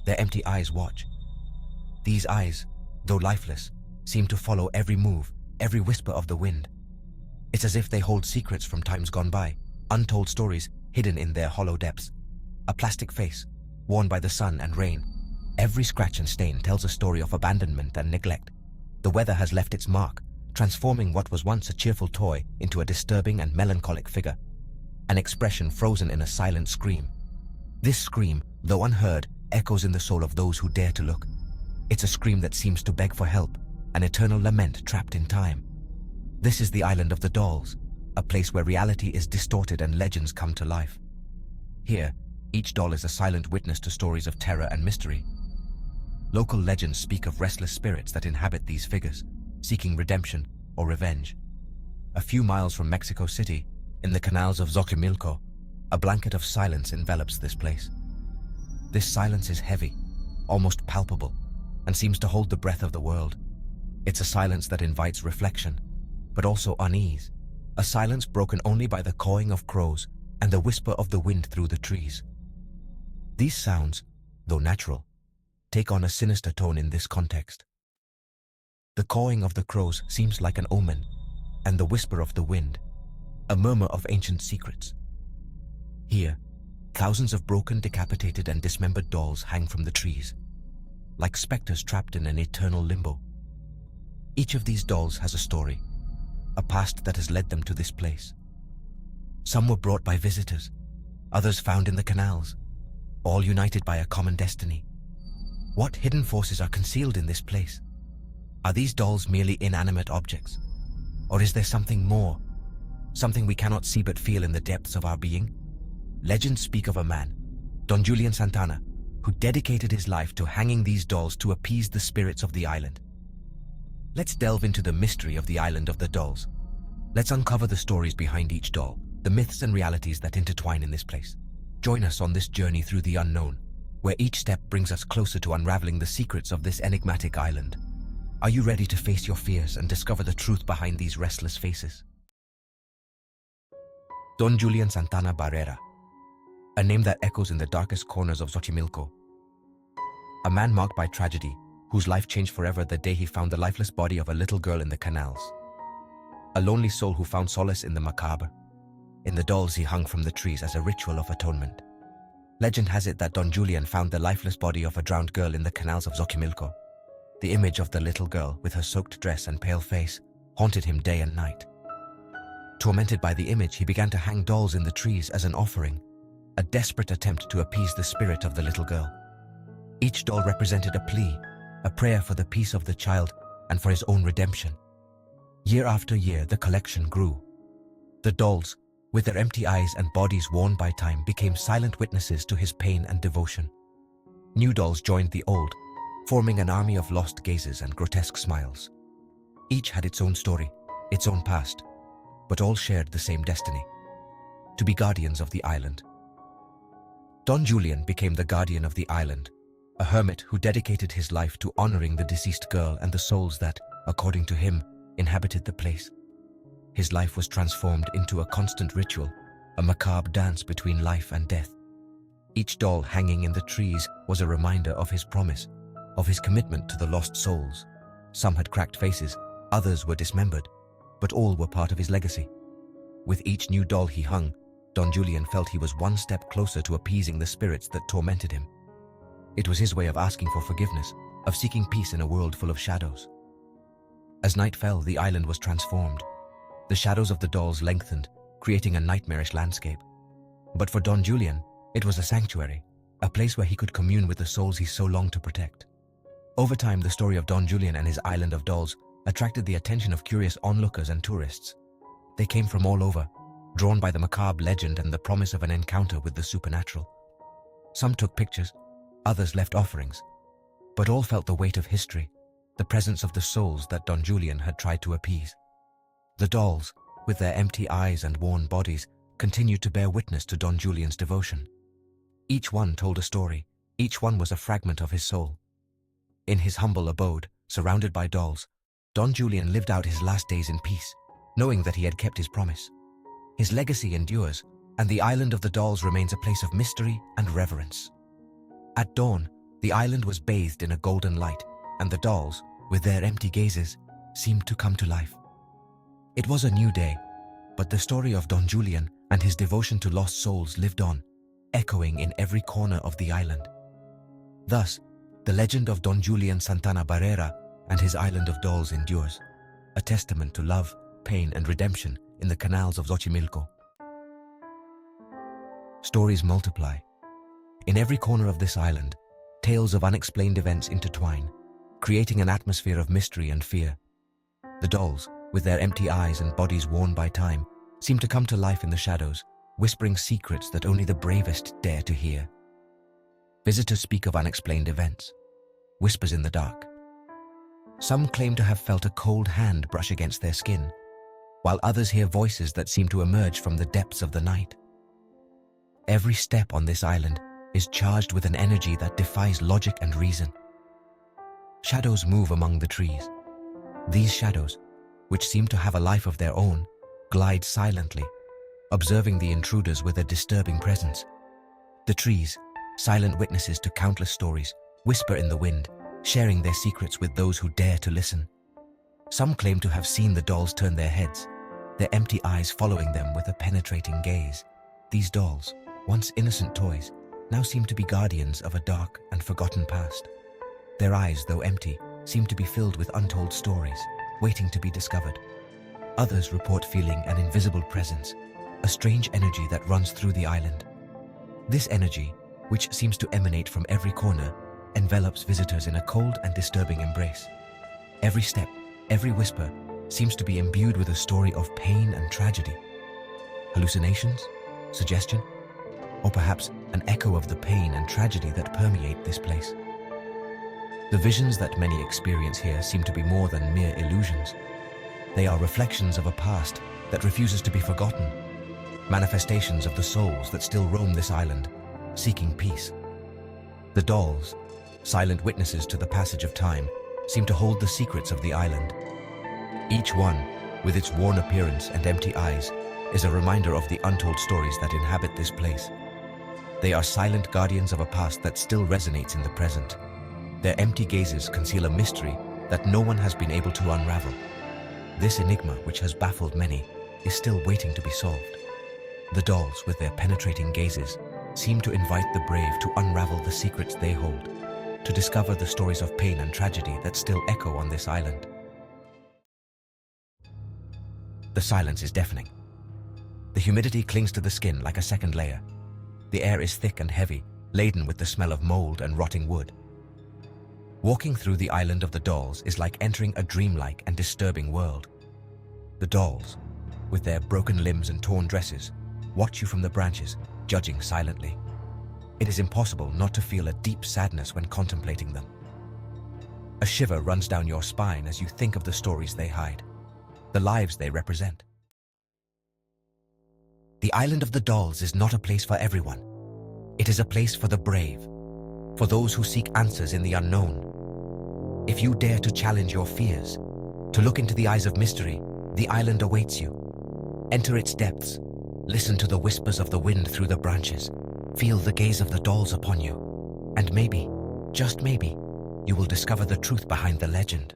Their empty eyes watch. These eyes, though lifeless, seem to follow every move, every whisper of the wind. It's as if they hold secrets from times gone by, untold stories hidden in their hollow depths. A plastic face, worn by the sun and rain. Every scratch and stain tells a story of abandonment and neglect. The weather has left its mark, transforming what was once a cheerful toy into a disturbing and melancholic figure. An expression frozen in a silent scream. This scream, though unheard, echoes in the soul of those who dare to look. It's a scream that seems to beg for help, an eternal lament trapped in time. This is the island of the dolls, a place where reality is distorted and legends come to life. Here, each doll is a silent witness to stories of terror and mystery. Local legends speak of restless spirits that inhabit these figures, seeking redemption or revenge. A few miles from Mexico City, in the canals of Xochimilco, a blanket of silence envelops this place. This silence is heavy, almost palpable, and seems to hold the breath of the world. It's a silence that invites reflection, but also unease. A silence broken only by the cawing of crows and the whisper of the wind through the trees. These sounds, though natural, take on a sinister tone in this context. The cawing of the crows seems like an omen, and the whisper of the wind, a murmur of ancient secrets. Here, thousands of broken, decapitated, and dismembered dolls hang from the trees, like specters trapped in an eternal limbo. Each of these dolls has a story, a past that has led them to this place. Some were brought by visitors, others found in the canals, all united by a common destiny. What hidden forces are concealed in this place? Are these dolls merely inanimate objects? Or is there something more, something we cannot see but feel in the depths of our being? Legends speak of a man, Don Julian Santana, who dedicated his life to hanging these dolls to appease the spirits of the island. Let's delve into the mystery of the island of the dolls. Let's uncover the stories behind each doll, the myths and realities that intertwine in this place. Join us on this journey through the unknown, where each step brings us closer to unraveling the secrets of this enigmatic island. Are you ready to face your fears and discover the truth behind these restless faces? Don Julian Santana Barrera, a name that echoes in the darkest corners of Xochimilco. A man marked by tragedy, whose life changed forever the day he found the lifeless body of a little girl in the canals. A lonely soul who found solace in the macabre. In the dolls he hung from the trees as a ritual of atonement. Legend has it that Don Julian found the lifeless body of a drowned girl in the canals of Xochimilco. The image of the little girl, with her soaked dress and pale face, haunted him day and night. Tormented by the image, he began to hang dolls in the trees as an offering, a desperate attempt to appease the spirit of the little girl. Each doll represented a plea, a prayer for the peace of the child and for his own redemption. Year after year, the collection grew. The dolls, with their empty eyes and bodies worn by time, became silent witnesses to his pain and devotion. New dolls joined the old, forming an army of lost gazes and grotesque smiles. Each had its own story, its own past, but all shared the same destiny: to be guardians of the island. Don Julian became the guardian of the island, a hermit who dedicated his life to honoring the deceased girl and the souls that, according to him, inhabited the place. His life was transformed into a constant ritual, a macabre dance between life and death. Each doll hanging in the trees was a reminder of his promise, of his commitment to the lost souls. Some had cracked faces, others were dismembered, but all were part of his legacy. With each new doll he hung, Don Julian felt he was one step closer to appeasing the spirits that tormented him. It was his way of asking for forgiveness, of seeking peace in a world full of shadows. As night fell, the island was transformed. The shadows of the dolls lengthened, creating a nightmarish landscape. But for Don Julian, it was a sanctuary, a place where he could commune with the souls he so longed to protect. Over time, the story of Don Julian and his island of dolls attracted the attention of curious onlookers and tourists. They came from all over, drawn by the macabre legend and the promise of an encounter with the supernatural. Some took pictures, others left offerings, but all felt the weight of history, the presence of the souls that Don Julian had tried to appease. The dolls, with their empty eyes and worn bodies, continued to bear witness to Don Julian's devotion. Each one told a story, each one was a fragment of his soul. In his humble abode, surrounded by dolls, Don Julian lived out his last days in peace, knowing that he had kept his promise. His legacy endures, and the island of the dolls remains a place of mystery and reverence. At dawn, The island was bathed in a golden light, and the dolls, with their empty gazes, seemed to come to life. It was a new day, but the story of Don Julian and his devotion to lost souls lived on, echoing in every corner of the island. Thus, the legend of Don Julian Santana Barrera and his island of dolls endures, a testament to love, pain, and redemption in the canals of Xochimilco. Stories multiply. In every corner of this island, tales of unexplained events intertwine, creating an atmosphere of mystery and fear. The dolls, with their empty eyes and bodies worn by time, seem to come to life in the shadows, whispering secrets that only the bravest dare to hear. Visitors speak of unexplained events, whispers in the dark. Some claim to have felt a cold hand brush against their skin, while others hear voices that seem to emerge from the depths of the night. Every step on this island is charged with an energy that defies logic and reason. Shadows move among the trees. These shadows, which seem to have a life of their own, glide silently, observing the intruders with a disturbing presence. The trees, silent witnesses to countless stories, whisper in the wind, sharing their secrets with those who dare to listen. Some claim to have seen the dolls turn their heads, their empty eyes following them with a penetrating gaze. These dolls, once innocent toys, now seem to be guardians of a dark and forgotten past. Their eyes, though empty, seem to be filled with untold stories, waiting to be discovered. Others report feeling an invisible presence, a strange energy that runs through the island. This energy, which seems to emanate from every corner, envelops visitors in a cold and disturbing embrace. Every step, every whisper, seems to be imbued with a story of pain and tragedy. Hallucinations? Suggestion? Or perhaps an echo of the pain and tragedy that permeate this place. The visions that many experience here seem to be more than mere illusions. They are reflections of a past that refuses to be forgotten, manifestations of the souls that still roam this island, seeking peace. The dolls, silent witnesses to the passage of time, seem to hold the secrets of the island. Each one, with its worn appearance and empty eyes, is a reminder of the untold stories that inhabit this place. They are silent guardians of a past that still resonates in the present. Their empty gazes conceal a mystery that no one has been able to unravel. This enigma, which has baffled many, is still waiting to be solved. The dolls, with their penetrating gazes, seem to invite the brave to unravel the secrets they hold, to discover the stories of pain and tragedy that still echo on this island. The silence is deafening. The humidity clings to the skin like a second layer. The air is thick and heavy, laden with the smell of mold and rotting wood. Walking through the island of the dolls is like entering a dreamlike and disturbing world. The dolls, with their broken limbs and torn dresses, watch you from the branches, judging silently. It is impossible not to feel a deep sadness when contemplating them. A shiver runs down your spine as you think of the stories they hide, the lives they represent. The island of the dolls is not a place for everyone. It is a place for the brave, for those who seek answers in the unknown. If you dare to challenge your fears, to look into the eyes of mystery, the island awaits you. Enter its depths, listen to the whispers of the wind through the branches, feel the gaze of the dolls upon you, and maybe, just maybe, you will discover the truth behind the legend.